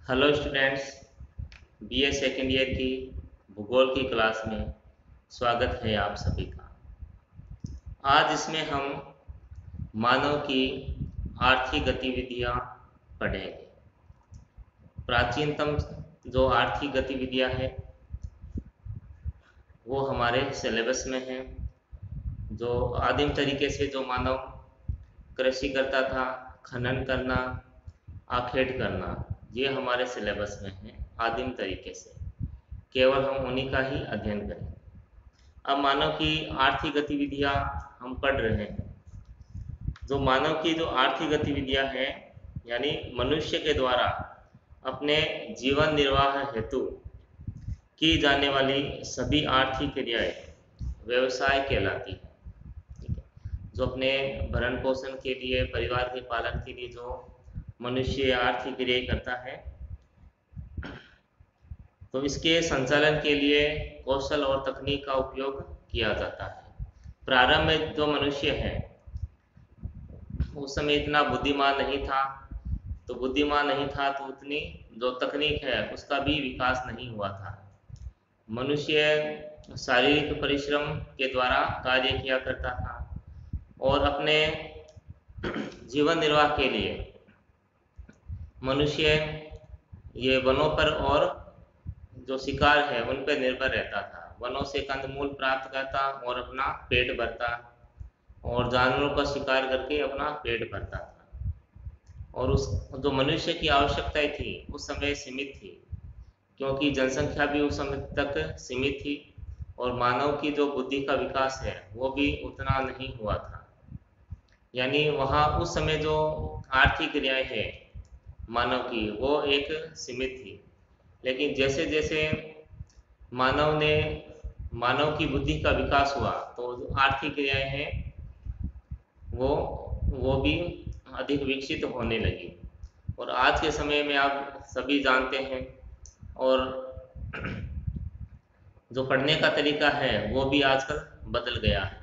Hello students, BA second year की भूगोल की क्लास में स्वागत है आप सभी का। आज इसमें हम मानव की आर्थिक गतिविधियां पढ़ेंगे। प्राचीनतम जो आर्थिक गतिविधियां हैं वो हमारे सिलेबस में हैं। जो आदिम तरीके से जो मानव कृषि करता था, खनन करना, आखेट करना, ये हमारे सिलेबस में है आदिम तरीके से। केवल हम उन्हीं का ही अध्ययन करें। अब मानव की आर्थिक गतिविधियां हम पढ़ रहे हैं। जो मानव की जो आर्थिक गतिविधियां हैं यानी मनुष्य के द्वारा अपने जीवन निर्वाह हेतु की जाने वाली सभी आर्थिक क्रियाएं व्यवसाय कहलाती है। ठीक है, जो अपने भरण पोषण के लिए, परिवार के पालन के लिए जो मनुष्य आर्थिक क्रियाएं करता है, तो इसके संचालन के लिए कौशल और तकनीक का उपयोग किया जाता है। प्रारंभ में जो मनुष्य है उस समय इतना बुद्धिमान नहीं था, तो उतनी जो तकनीक है उसका भी विकास नहीं हुआ था। मनुष्य शारीरिक परिश्रम के द्वारा कार्य किया करता था और अपने जीवन निर्वाह के लिए मनुष्य ये वनों पर और जो शिकार है उन पर निर्भर रहता था। वनों से कंदमूल प्राप्त करता और अपना पेट भरता, और जानवरों का शिकार करके अपना पेट भरता था। और उस जो मनुष्य की आवश्यकताएं थी उस समय सीमित थी, क्योंकि जनसंख्या भी उस समय तक सीमित थी और मानव की जो बुद्धि का विकास है वो भी उतना नहीं हुआ था। यानी वहाँ उस समय जो आर्थिक क्रियाएं हैं मानव की वो एक सीमित थी। लेकिन जैसे जैसे मानव की बुद्धि का विकास हुआ तो जो आर्थिक क्रियाएं हैं वो भी अधिक विकसित होने लगी। और आज के समय में आप सभी जानते हैं, और जो पढ़ने का तरीका है वो भी आजकल बदल गया है।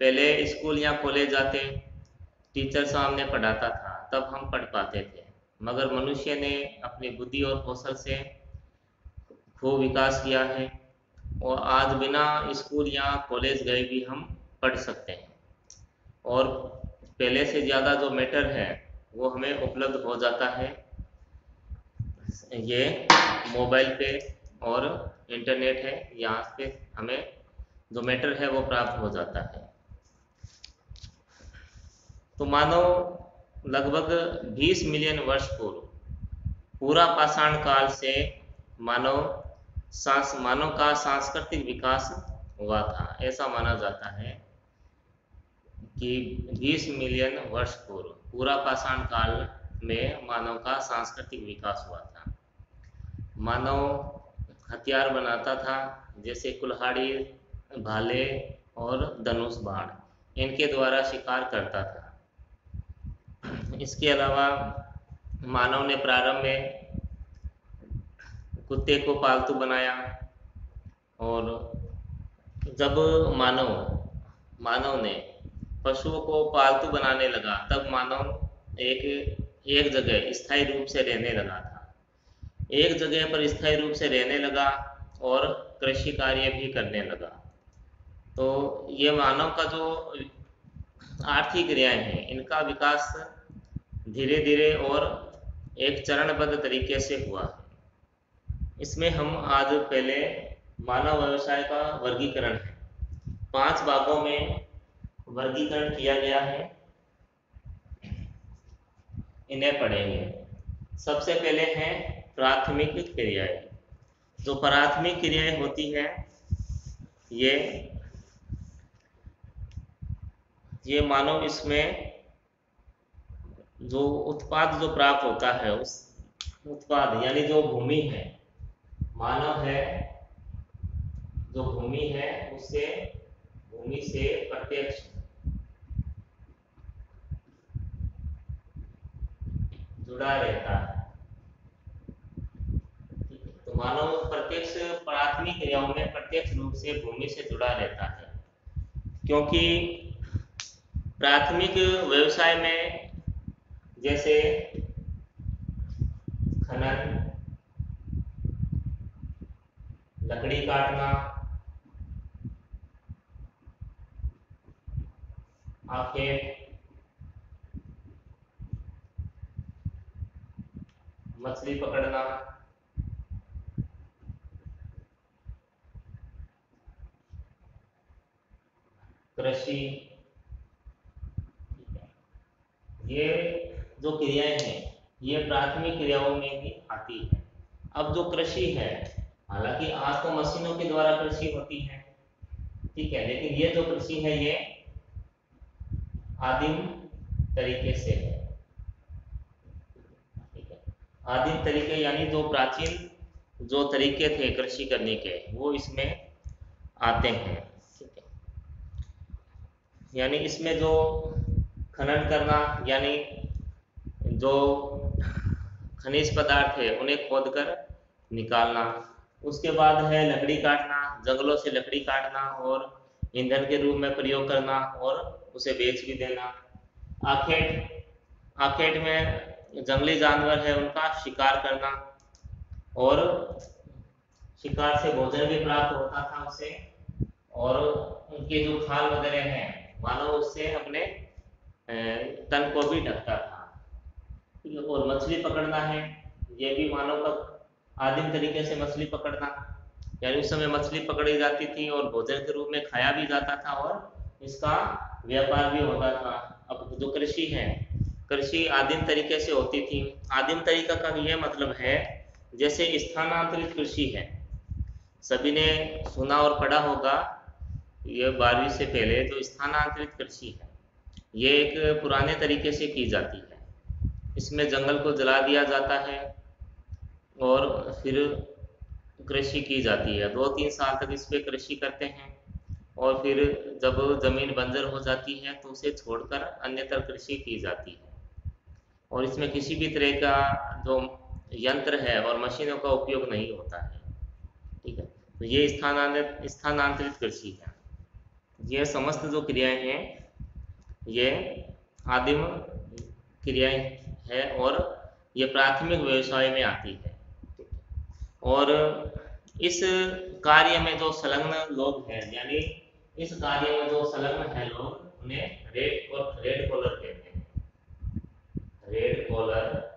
पहले स्कूल या कॉलेज जाते, टीचर सामने पढ़ाता था तब हम पढ़ पाते थे, मगर मनुष्य ने अपनी बुद्धि और कौशल से खूब विकास किया है और आज बिना स्कूल या कॉलेज गए भी हम पढ़ सकते हैं। और पहले से ज़्यादा जो मैटर है वो हमें उपलब्ध हो जाता है ये मोबाइल पे, और इंटरनेट है, यहाँ पे हमें जो मैटर है वो प्राप्त हो जाता है। तो मानव लगभग 20 मिलियन वर्ष पूर्व पूरा पाषाण काल से मानव का सांस्कृतिक विकास हुआ था। ऐसा माना जाता है कि 20 मिलियन वर्ष पूर्व पूरा पाषाण काल में मानव का सांस्कृतिक विकास हुआ था। मानव हथियार बनाता था, जैसे कुल्हाड़ी, भाले और धनुष बाण, इनके द्वारा शिकार करता था। इसके अलावा मानव ने प्रारंभ में कुत्ते को पालतू बनाया, और जब मानव ने पशुओं को पालतू बनाने लगा तब मानव एक जगह स्थायी रूप से रहने लगा था। एक जगह पर स्थायी रूप से रहने लगा और कृषि कार्य भी करने लगा। तो ये मानव का जो आर्थिक क्रियाएं हैं इनका विकास धीरे धीरे और एक चरणबद्ध तरीके से हुआ। इसमें हम आज पहले मानव व्यवसाय का वर्गीकरण है 5 भागों में वर्गीकरण किया गया है, इन्हें पढ़ेंगे। सबसे पहले है प्राथमिक क्रियाएं। जो प्राथमिक क्रियाएं होती है ये मानव इसमें जो उत्पाद जो प्राप्त होता है उस उत्पाद यानी जो भूमि है, मानव है जो भूमि है उससे भूमि से प्रत्यक्ष जुड़ा रहता है। तो मानव प्रत्यक्ष प्राथमिक क्रियाओं में प्रत्यक्ष रूप से भूमि से जुड़ा रहता है, क्योंकि प्राथमिक व्यवसाय में जैसे लकड़ी काटना, आखेट, मछली पकड़ना, कृषि। ये जो क्रियाएं हैं ये प्राथमिक क्रियाओं में ही आती है। अब जो कृषि है, हालांकि आज तो मशीनों के द्वारा कृषि होती है, ठीक है, लेकिन ये जो कृषि है ये आदिम तरीके से है, ठीक है। आदिम तरीके यानी जो प्राचीन जो तरीके थे कृषि करने के वो इसमें आते हैं, ठीक है। यानी इसमें जो खनन करना यानी जो खनिज पदार्थ है उन्हें खोदकर निकालना, उसके बाद है लकड़ी काटना, जंगलों से लकड़ी काटना और ईंधन के रूप में प्रयोग करना और उसे बेच भी देना। आखेट, आखेट में जंगली जानवर है उनका शिकार करना और शिकार से भोजन भी प्राप्त होता था उसे, और उनके जो खाल वगैरह हैं मानो उससे अपने तन को भी ढकता था। और मछली पकड़ना है, ये भी मानव का आदिम तरीके से मछली पकड़ना, यानी उस समय मछली पकड़ी जाती थी और भोजन के रूप में खाया भी जाता था और इसका व्यापार भी होता था। अब जो कृषि है, कृषि आदिम तरीके से होती थी। आदिम तरीका का यह मतलब है जैसे स्थानांतरित कृषि है, सभी ने सुना और पढ़ा होगा ये 12वीं से पहले, जो स्थानांतरित कृषि है ये एक पुराने तरीके से की जाती है। इसमें जंगल को जला दिया जाता है और फिर कृषि की जाती है, 2-3 साल तक इस पे कृषि करते हैं और फिर जब जमीन बंजर हो जाती है तो उसे छोड़कर अन्यत्र कृषि की जाती है और इसमें किसी भी तरह का जो यंत्र है और मशीनों का उपयोग नहीं होता है, ठीक है। तो ये स्थानांतरित कृषि है। ये समस्त जो क्रियाएं हैं ये आदिम क्रियाएं है और ये प्राथमिक व्यवसाय में आती है। और इस कार्य में जो संलग्न लोग हैं, यानी इस कार्य में जो संलग्न है लोग, उन्हें रेड कॉलर कहते हैं। रेड कॉलर,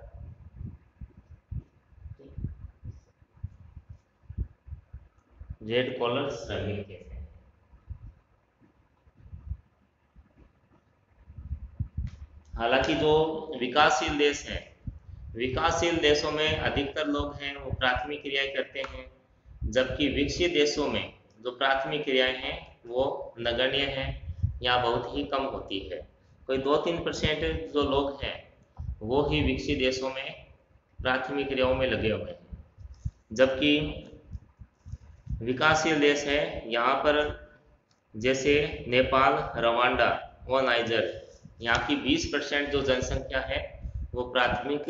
रेड कॉलर श्रमिक कहते हैं। हालांकि जो विकासशील देश है, विकासशील देशों में अधिकतर लोग हैं वो प्राथमिक क्रियाएं करते हैं, जबकि विकसित देशों में जो प्राथमिक क्रियाएं हैं वो नगण्य हैं या बहुत ही कम होती है। कोई 2-3% जो लोग हैं वो ही विकसित देशों में प्राथमिक क्रियाओं में लगे हुए हैं, जबकि विकासशील देश है यहाँ पर जैसे नेपाल, रवांडा व नाइजर, यहाँ की 20% जो जनसंख्या है वो प्राथमिक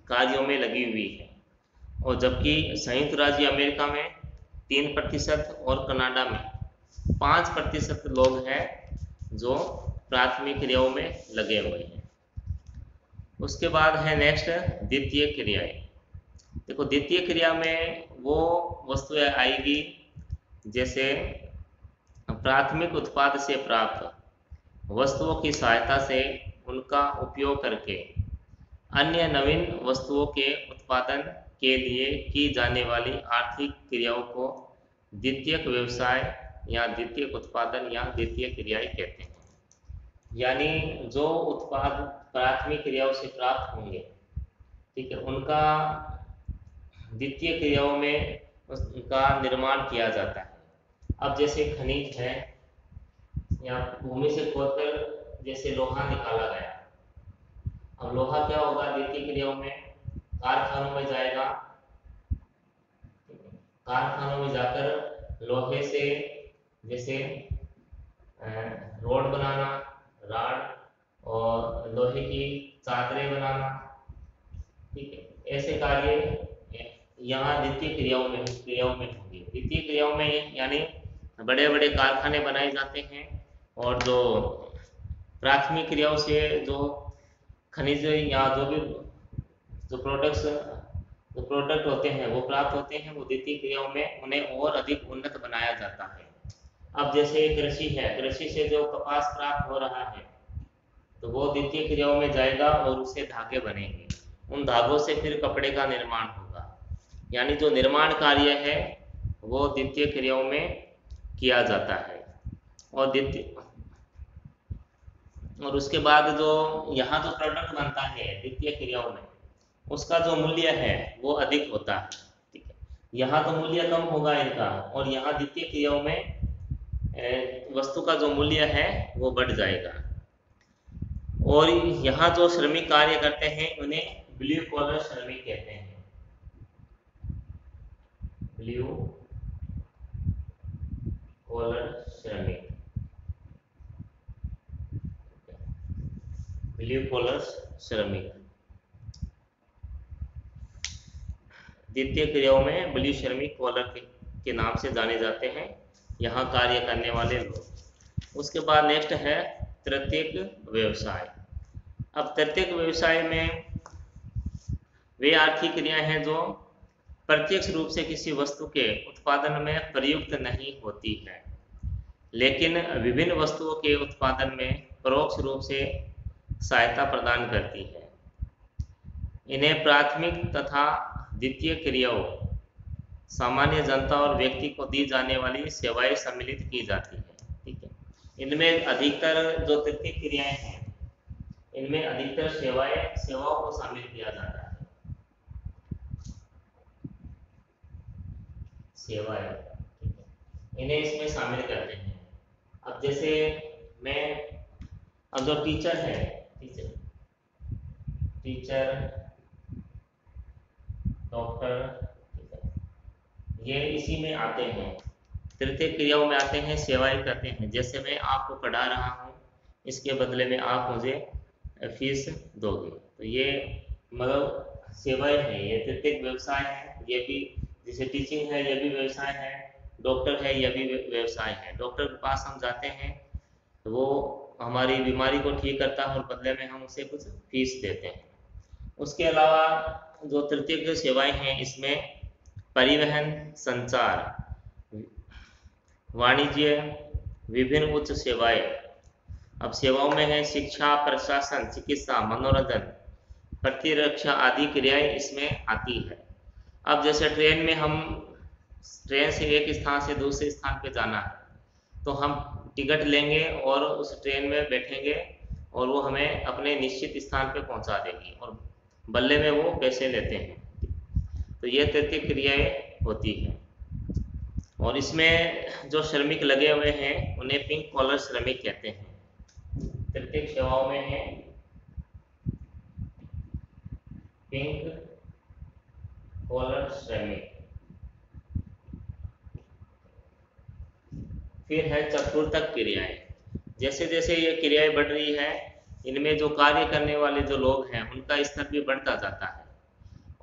कार्यों में लगी हुई है, और जबकि संयुक्त राज्य अमेरिका में 3% और कनाडा में 5% लोग हैं जो प्राथमिक क्रियाओं में लगे हुए हैं। उसके बाद है नेक्स्ट द्वितीय क्रियाएं। देखो द्वितीय क्रिया में वो वस्तुएं आएगी जैसे प्राथमिक उत्पाद से प्राप्त वस्तुओं की सहायता से उनका उपयोग करके अन्य नवीन वस्तुओं के उत्पादन के लिए की जाने वाली आर्थिक क्रियाओं को द्वितीयक व्यवसाय या द्वितीयक उत्पादन या द्वितीय क्रियाएं कहते हैं। यानी जो उत्पाद प्राथमिक क्रियाओं से प्राप्त होंगे, ठीक है, उनका द्वितीय क्रियाओं में उनका निर्माण किया जाता है। अब जैसे खनिज है या भूमि से खोदकर जैसे लोहा निकाला गया, अब लोहा क्या होगा द्वितीय क्रियाओं में, कारखानों में जाएगा, कारखानों में जाकर लोहे से जैसे रोड बनाना, राड और लोहे की चादरें बनाना, ठीक है, ऐसे कार्य यहाँ द्वितीय क्रियाओं में होंगे। द्वितीय क्रियाओं में यानी बड़े बड़े कारखाने बनाए जाते हैं और जो प्राथमिक क्रियाओं से जो खनिज या जो भी जो प्रोडक्ट्स जो प्रोडक्ट होते हैं वो प्राप्त होते हैं, वो द्वितीय क्रियाओं में उन्हें और अधिक उन्नत बनाया जाता है। अब जैसे कृषि है, कृषि से जो कपास प्राप्त हो रहा है तो वो द्वितीय क्रियाओं में जाएगा और उससे धागे बनेंगे, उन धागों से फिर कपड़े का निर्माण होगा। यानी जो निर्माण कार्य है वो द्वितीय क्रियाओं में किया जाता है। और द्वितीय और उसके बाद जो यहाँ जो प्रोडक्ट बनता है द्वितीय क्रियाओं में, उसका जो मूल्य है वो अधिक होता है। ठीक है, यहाँ तो मूल्य कम होगा इनका, और यहाँ द्वितीय क्रियाओं में वस्तु का जो मूल्य है वो बढ़ जाएगा। और यहाँ जो श्रमिक कार्य करते हैं उन्हें ब्लू कॉलर श्रमिक कहते हैं। ब्लू कॉलर श्रमिक, ब्लू कॉलर श्रमिक द्वितीय क्रियाओं में ब्लू श्रमिक कॉलर के नाम से जाने जाते हैं यहाँ कार्य करने वाले लोग। उसके बाद नेक्स्ट है तृतीयक व्यवसाय। अब तृतीयक व्यवसाय में वे आर्थिक क्रियाएं हैं जो प्रत्यक्ष रूप से किसी वस्तु के उत्पादन में प्रयुक्त नहीं होती है, लेकिन विभिन्न वस्तुओं के उत्पादन में परोक्ष रूप से सहायता प्रदान करती है। इन्हें प्राथमिक तथा द्वितीय क्रियाओं, सामान्य जनता और व्यक्ति को दी जाने वाली सेवाएं सम्मिलित की जाती है। ठीक है, इनमें अधिकतर जो तृतीय क्रियाएं हैं इनमें अधिकतर सेवाओं को शामिल किया जाता है। सेवाएं, ठीक है, इन्हें इसमें शामिल करते हैं। अब जैसे मैं, अब जो टीचर है, टीचर डॉक्टर, ठीक है, ये इसी में आते हैं, तृतीय क्रियाओं में आते हैं, सेवाएं करते हैं। जैसे मैं आपको पढ़ा रहा हूँ, इसके बदले में आप मुझे फीस दोगे, तो ये मतलब सेवाएं हैं, ये तृतीय व्यवसाय है। ये भी जैसे टीचिंग है, ये भी व्यवसाय है। डॉक्टर है, ये भी व्यवसाय है। डॉक्टर के पास हम जाते हैं तो वो हमारी बीमारी को ठीक करता है और बदले में हम उसे कुछ फीस देते हैं। उसके अलावा जो तृतीय सेवाएं हैं इसमें परिवहन, संचार, वाणिज्य, विभिन्न उच्च सेवाएं। अब सेवाओं में है शिक्षा, प्रशासन, चिकित्सा, मनोरंजन, प्रतिरक्षा आदि क्रियाएं इसमें आती है। अब जैसे ट्रेन में हम, ट्रेन से एक स्थान से दूसरे स्थान पे जाना है तो हम टिकट लेंगे और उस ट्रेन में बैठेंगे और वो हमें अपने निश्चित स्थान पे पहुंचा देगी और बदले में वो पैसे लेते हैं। तो ये तृतीय क्रियाएं होती हैं। और इसमें जो श्रमिक लगे हुए हैं उन्हें पिंक कॉलर श्रमिक कहते हैं। तृतीय सेवाओं में है पिंक कॉलर श्रमिक। फिर है चतुर्थक क्रियाएं। जैसे जैसे ये क्रियाएं बढ़ रही है, इनमें जो कार्य करने वाले जो लोग हैं उनका स्तर भी बढ़ता जाता है,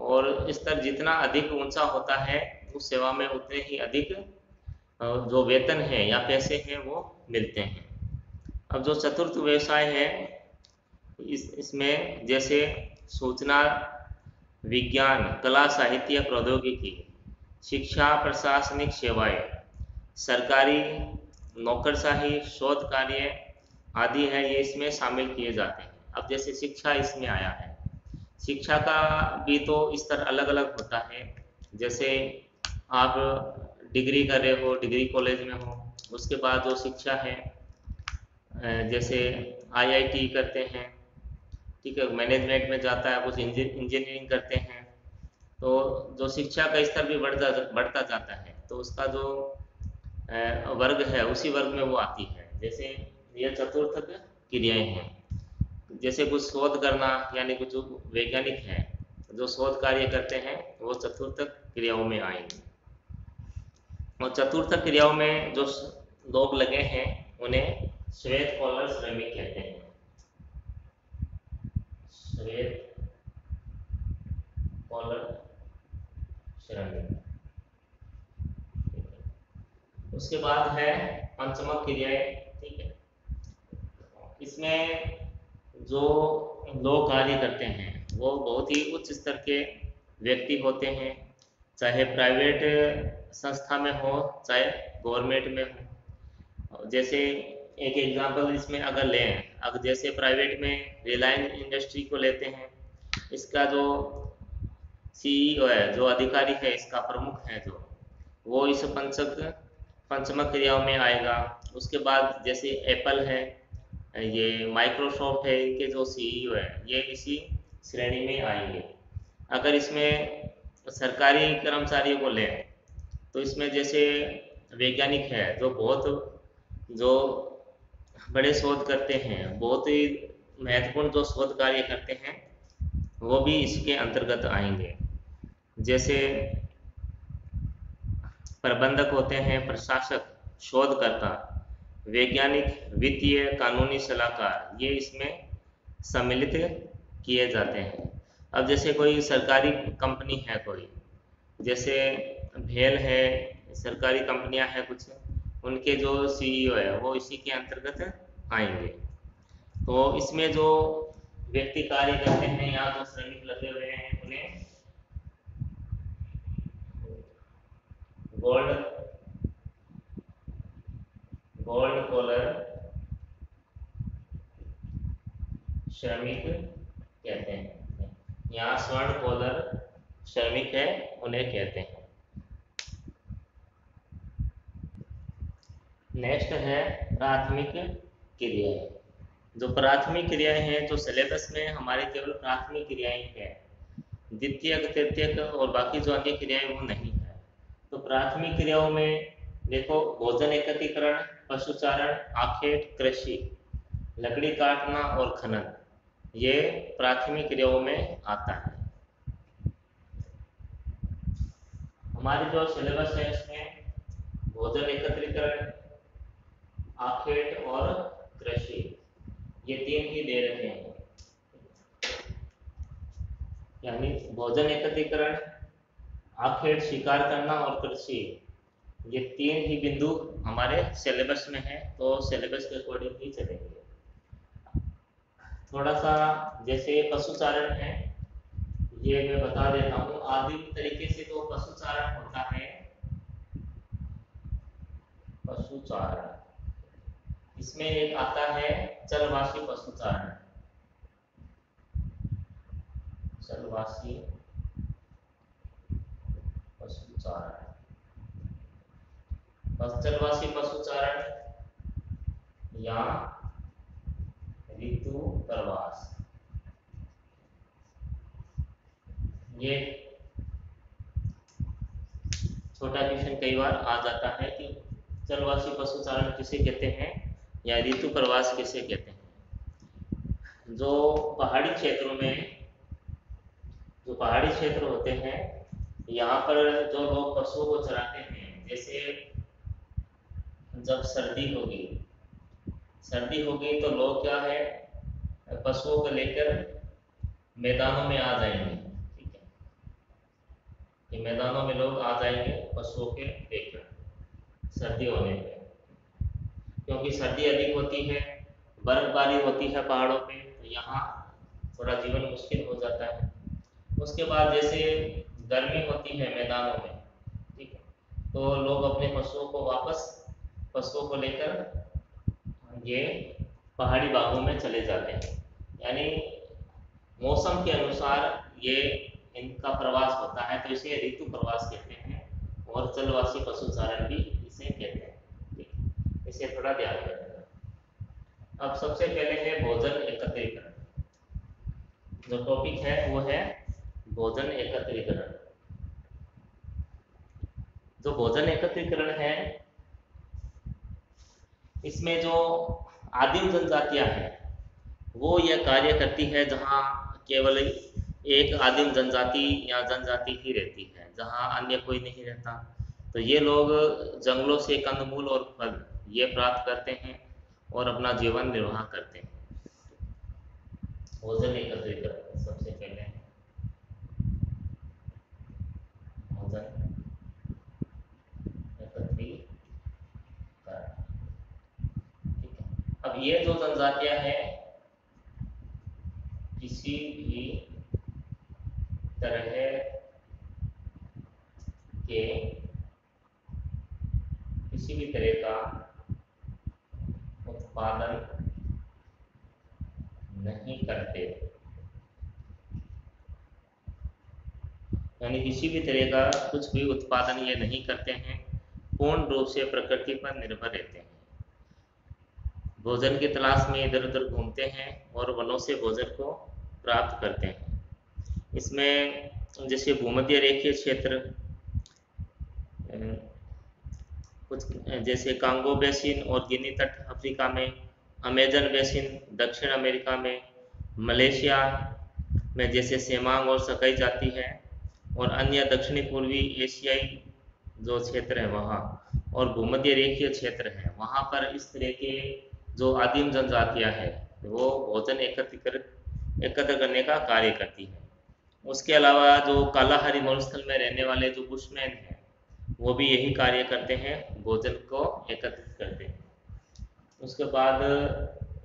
और स्तर जितना अधिक ऊंचा होता है उस सेवा में उतने ही अधिक जो वेतन है या पैसे हैं वो मिलते हैं। अब जो चतुर्थ व्यवसाय है इसमें जैसे सूचना, विज्ञान, कला, साहित्य, प्रौद्योगिकी, शिक्षा, प्रशासनिक सेवाएं, सरकारी नौकरशाही, शोध कार्य आदि है, ये इसमें शामिल किए जाते हैं। अब जैसे शिक्षा इसमें आया है, शिक्षा का भी तो स्तर अलग अलग होता है। जैसे आप डिग्री कर रहे हो, डिग्री कॉलेज में हो, उसके बाद जो शिक्षा है जैसे आईआईटी करते हैं, ठीक है, मैनेजमेंट में जाता है, कुछ इंजीनियरिंग करते हैं, तो जो शिक्षा का स्तर भी बढ़ता जाता है, तो उसका जो वर्ग है उसी वर्ग में वो आती है। जैसे ये चतुर्थक क्रियाएं हैं। जैसे कुछ शोध करना, यानी कुछ वैज्ञानिक हैं जो शोध कार्य करते हैं वो चतुर्थक क्रियाओं में आएंगे। और चतुर्थक क्रियाओं में जो लोग लगे हैं उन्हें श्वेत कॉलर श्रमिक कहते हैं। श्वेत कॉलर श्रमिक। उसके बाद है पंचमक क्रियाएं। ठीक है, इसमें जो लोग कार्य करते हैं वो बहुत ही उच्च स्तर के व्यक्ति होते हैं, चाहे प्राइवेट संस्था में हो चाहे गवर्नमेंट में हो। जैसे एक एग्जांपल इसमें अगर लें, अगर जैसे प्राइवेट में रिलायंस इंडस्ट्री को लेते हैं, इसका जो सीईओ है, जो अधिकारी है, इसका प्रमुख है जो, वो इस पंचमक क्रियाओं में आएगा। उसके बाद जैसे एप्पल है, ये माइक्रोसॉफ्ट है, इनके जो सीईओ है ये इसी श्रेणी में आएंगे। अगर इसमें सरकारी कर्मचारियों को लें तो इसमें जैसे वैज्ञानिक है जो बहुत जो बड़े शोध करते हैं, बहुत ही महत्वपूर्ण जो शोध कार्य करते हैं, वो भी इसके अंतर्गत आएंगे। जैसे प्रबंधक होते हैं, प्रशासक, शोधकर्ता, वैज्ञानिक, वित्तीय, कानूनी सलाहकार, ये इसमें सम्मिलित किए जाते हैं। अब जैसे कोई सरकारी कंपनी है, कोई जैसे भेल है, सरकारी कंपनियां हैं कुछ, उनके जो सीईओ है वो इसी के अंतर्गत आएंगे। तो इसमें जो व्यक्ति कार्य करते हैं या जो श्रमिक लगे हुए हैं उन्हें गोल्ड गोल्ड कॉलर श्रमिक कहते हैं। यहाँ स्वर्ण कॉलर श्रमिक है उन्हें कहते हैं। नेक्स्ट है प्राथमिक क्रियाएं। जो प्राथमिक क्रियाएं हैं, जो सिलेबस में हमारे केवल प्राथमिक क्रियाएं हैं, द्वितीयक, तृतीयक और बाकी जो अन्य क्रियाएं वो नहीं है। तो प्राथमिक क्रियाओं में देखो, भोजन एकत्रीकरण, पशुचारण, आखेट, कृषि, लकड़ी काटना और खनन, ये प्राथमिक क्रियाओं में आता है। हमारी जो सिलेबस है उसमें भोजन एकत्रीकरण, आखेट और कृषि, ये तीन ही दे रखे हैं। यानी भोजन एकत्रीकरण, आखेट शिकार करना और कृषि, ये तीन ही बिंदु हमारे सिलेबस में है, तो सिलेबस के अकॉर्डिंग ही चलेंगे। थोड़ा सा जैसे पशुचारण है, ये मैं बता देता हूँ। आदिम तरीके से जो पशुचारण होता है, पशुचारण, इसमें एक आता है चलवासी पशुचारण। चलवासी पशुचारण, चलवासी पशुचारण या ऋतु प्रवास, ये छोटा क्वेश्चन कई बार आ जाता है कि चलवासी पशुचारण किसे कहते हैं या ऋतु प्रवास किसे कहते हैं। जो पहाड़ी क्षेत्रों में, जो पहाड़ी क्षेत्र होते हैं, यहाँ पर जो लोग पशुओं को चराते हैं, जैसे जब सर्दी होगी तो लोग क्या है, पशुओं को लेकर मैदानों में आ जाएंगे। ठीक है, कि मैदानों में लोग आ जाएंगे पशुओं के लेकर सर्दी होने पे, क्योंकि सर्दी अधिक होती है, बर्फबारी होती है पहाड़ों पे, तो यहाँ थोड़ा जीवन मुश्किल हो जाता है। उसके बाद जैसे गर्मी होती है मैदानों में, ठीक है, तो लोग अपने पशुओं को लेकर ये पहाड़ी भागों में चले जाते हैं। यानी मौसम के अनुसार ये इनका प्रवास होता है, तो इसे ऋतु प्रवास कहते हैं, और चलवासी पशुचारण भी इसे कहते हैं। ठीक है? इसे थोड़ा ध्यान रखना। अब सबसे पहले है भोजन एकत्रीकरण। जो टॉपिक है वो है भोजन एकत्रीकरण। जो भोजन एकत्रीकरण है, इसमें जो आदिम जनजातियां हैं वो यह कार्य करती है जहाँ केवल एक आदिम जनजाति या जनजाति ही रहती है, जहाँ अन्य कोई नहीं रहता। तो ये लोग जंगलों से कंदमूल और फल ये प्राप्त करते हैं और अपना जीवन निर्वाह करते हैं। भोजन एकत्रीकरण सबसे पहले है भोजन एकत्रीकरण। ठीक है, अब ये जो जनजातियां हैं किसी भी तरह के किसी भी तरह का उत्पादन नहीं करते, यानी किसी भी तरह का कुछ भी उत्पादन ये नहीं करते हैं, पूर्ण रूप से प्रकृति पर निर्भर रहते हैं। भोजन की तलाश में इधर उधर घूमते हैं और वनों से भोजन को प्राप्त करते हैं। इसमें जैसे भूमध्य रेखीय क्षेत्र, कुछ जैसे कांगो बेसिन और गिनी तट अफ्रीका में, अमेजन बेसिन दक्षिण अमेरिका में, मलेशिया में जैसे सेमांग और सकई जाती है, और अन्य दक्षिणी पूर्वी एशियाई जो क्षेत्र है वहाँ, और भूमध्य रेखीय क्षेत्र है वहाँ पर इस तरह के जो आदिम जनजातियाँ हैं वो भोजन एकत्र करने का कार्य करती है। उसके अलावा जो कालाहारी मरुस्थल में रहने वाले जो बुशमैन हैं वो भी यही कार्य करते हैं, भोजन को एकत्रित करते हैं। उसके बाद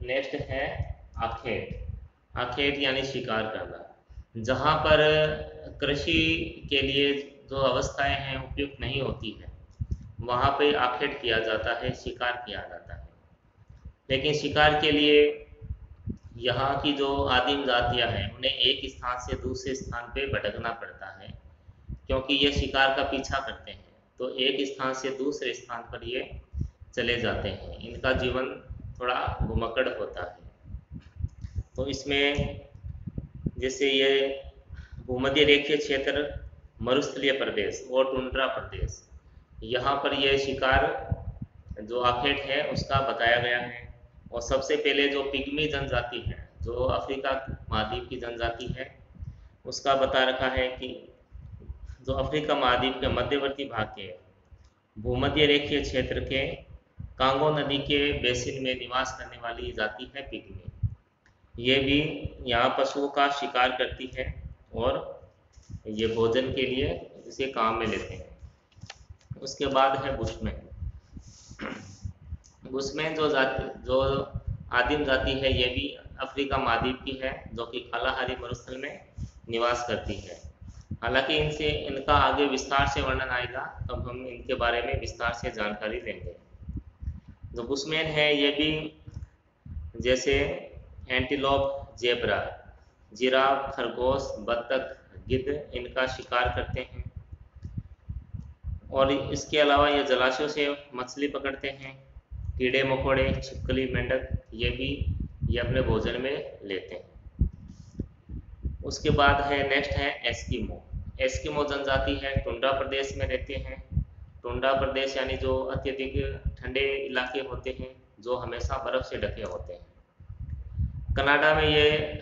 नेक्स्ट है आखेट। आखेट यानी शिकार करना, जहाँ पर कृषि के लिए जो अवस्थाएं हैं उपयुक्त नहीं होती है वहाँ पे आखेट किया जाता है, शिकार किया जाता है। लेकिन शिकार के लिए यहाँ की जो आदिम जातियाँ हैं उन्हें एक स्थान से दूसरे स्थान पे भटकना पड़ता है, क्योंकि ये शिकार का पीछा करते हैं तो एक स्थान से दूसरे स्थान पर ये चले जाते हैं। इनका जीवन थोड़ा घुमक्कड़ होता है। तो इसमें जैसे ये भूमध्य रेखीय क्षेत्र, मरुस्थलीय प्रदेश और टुंड्रा प्रदेश, यहाँ पर ये शिकार जो आखेट है उसका बताया गया है। और सबसे पहले जो पिग्मी जनजाति है जो अफ्रीका महाद्वीप की जनजाति है उसका बता रखा है कि जो अफ्रीका महाद्वीप के मध्यवर्ती भाग के भूमध्य रेखीय क्षेत्र के कांगो नदी के बेसिन में निवास करने वाली जाति है पिग्मी। ये भी यहाँ पशुओं का शिकार करती है और ये भोजन के लिए इसे काम में लेते हैं। उसके बाद है बुशमैन। बुशमैन जो आदिम जाति है ये भी अफ्रीका महाद्वीप की है जो कि कालाहारी मरुस्थल में निवास करती है। हालांकि इनका आगे विस्तार से वर्णन आएगा, तब हम इनके बारे में विस्तार से जानकारी लेंगे। जो बुशमैन है ये भी जैसे एंटीलोप, जेब्रा, जिराफ, खरगोश, बत्तख, गिद्ध इनका शिकार करते हैं। और इसके अलावा ये जलाशयों से मछली पकड़ते हैं। कीड़े मकोड़े, छिपकली, मेंढक ये अपने भोजन में लेते हैं। उसके बाद है नेक्स्ट है एस्किमो। एस्किमो जनजाति है, टुंड्रा प्रदेश में रहते हैं। टुंड्रा प्रदेश यानी जो अत्यधिक ठंडे इलाके होते हैं जो हमेशा बर्फ से ढके होते हैं। कनाडा में ये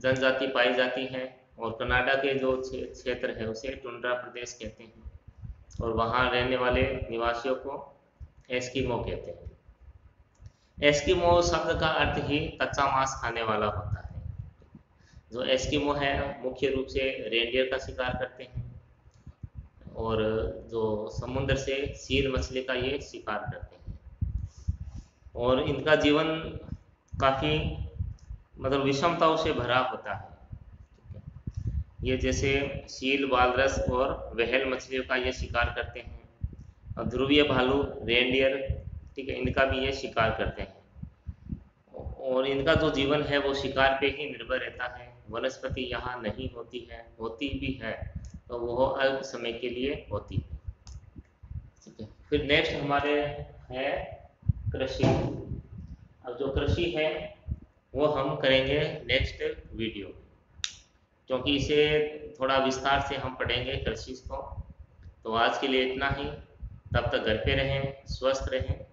जनजाति पाई जाती है और कनाडा के जो क्षेत्र है उसे टुंड्रा प्रदेश कहते हैं और वहाँ रहने वाले निवासियों को एस्किमो कहते हैं। एस्किमो शब्द का अर्थ ही कच्चा मांस खाने वाला होता है। जो एस्किमो है मुख्य रूप से रेंडियर का शिकार करते हैं और जो समुद्र से सील मछली का ये शिकार करते हैं। और इनका जीवन काफ़ी मतलब विषमताओं से भरा होता है। ये जैसे सील, वालरस और व्हेल मछलियों का ये शिकार करते हैं। और ध्रुवीय भालू, रेंडियर, ठीक है, इनका भी ये शिकार करते हैं। और इनका जो जीवन है वो शिकार पे ही निर्भर रहता है। वनस्पति यहाँ नहीं होती है, होती भी है तो वो अल्प समय के लिए होती है। ठीक है, फिर नेक्स्ट हमारे है कृषि। अब जो कृषि है वो हम करेंगे नेक्स्ट वीडियो, क्योंकि इसे थोड़ा विस्तार से हम पढ़ेंगे कृषि को। तो आज के लिए इतना ही। तब तक घर पे रहें, स्वस्थ रहें।